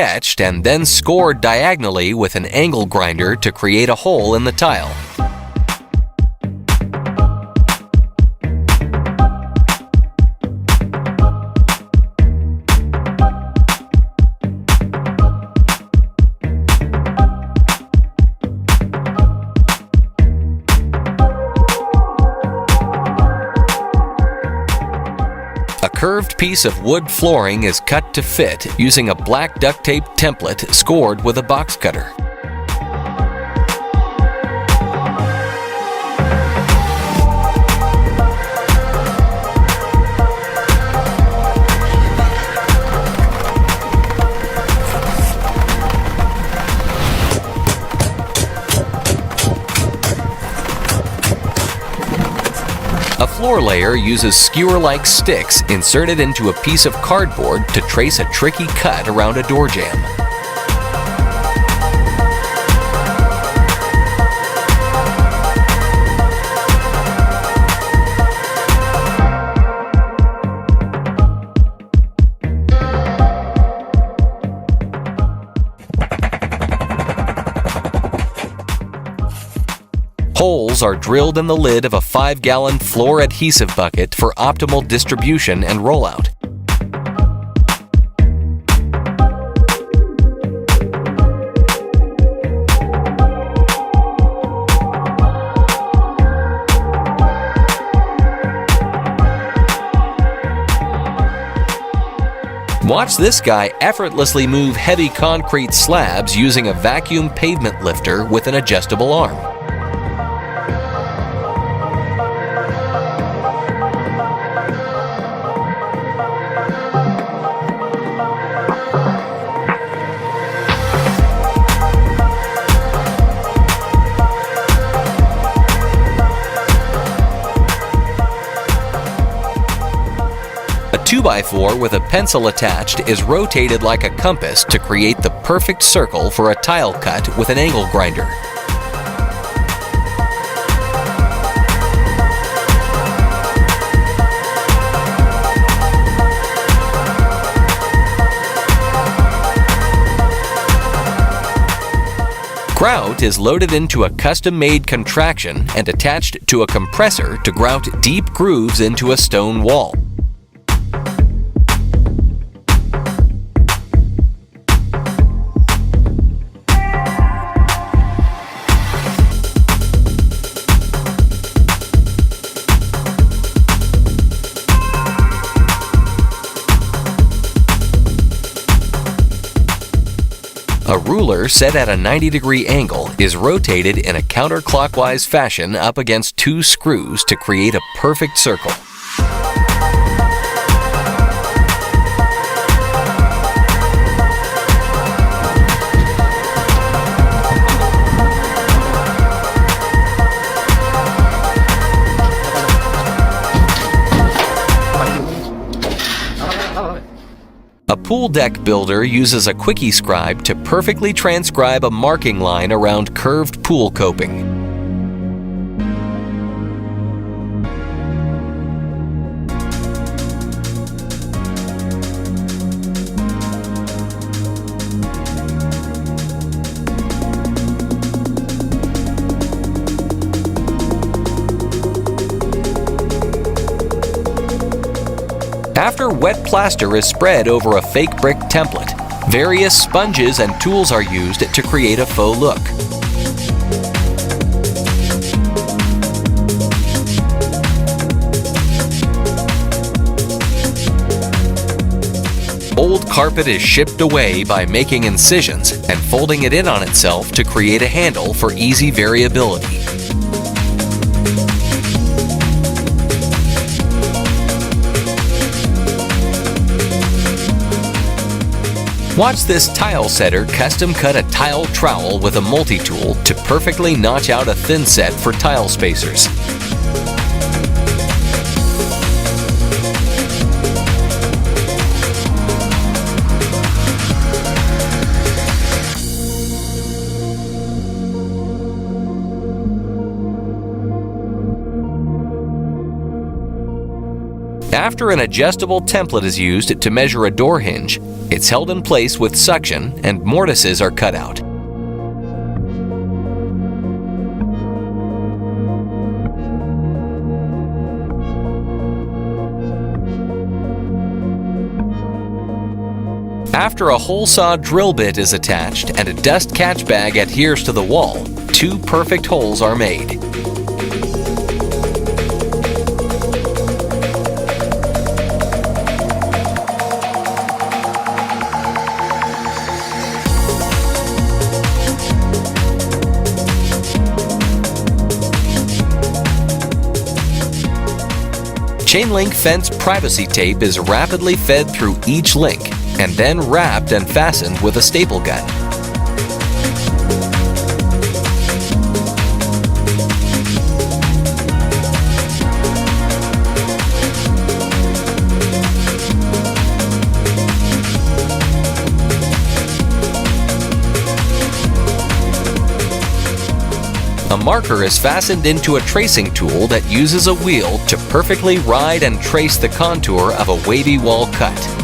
etched and then scored diagonally with an angle grinder to create a hole in the tile. A curved piece of wood flooring is cut to fit using a black duct tape template scored with a box cutter. A floor layer uses skewer-like sticks inserted into a piece of cardboard to trace a tricky cut around a door jamb. Holes are drilled in the lid of a 5-gallon floor adhesive bucket for optimal distribution and rollout. Watch this guy effortlessly move heavy concrete slabs using a vacuum pavement lifter with an adjustable arm. A 2x4 with a pencil attached is rotated like a compass to create the perfect circle for a tile cut with an angle grinder. Grout is loaded into a custom-made contraction and attached to a compressor to grout deep grooves into a stone wall. A ruler set at a 90-degree angle is rotated in a counterclockwise fashion up against 2 screws to create a perfect circle. A pool deck builder uses a quickie scribe to perfectly transcribe a marking line around curved pool coping. After wet plaster is spread over a fake brick template, various sponges and tools are used to create a faux look. Old carpet is shipped away by making incisions and folding it in on itself to create a handle for easy variability. Watch this tile setter custom cut a tile trowel with a multi-tool to perfectly notch out a thin set for tile spacers. After an adjustable template is used to measure a door hinge, it's held in place with suction and mortises are cut out. After a hole saw drill bit is attached and a dust catch bag adheres to the wall, 2 perfect holes are made. Chain link fence privacy tape is rapidly fed through each link and then wrapped and fastened with a staple gun. A marker is fastened into a tracing tool that uses a wheel to perfectly ride and trace the contour of a wavy wall cut.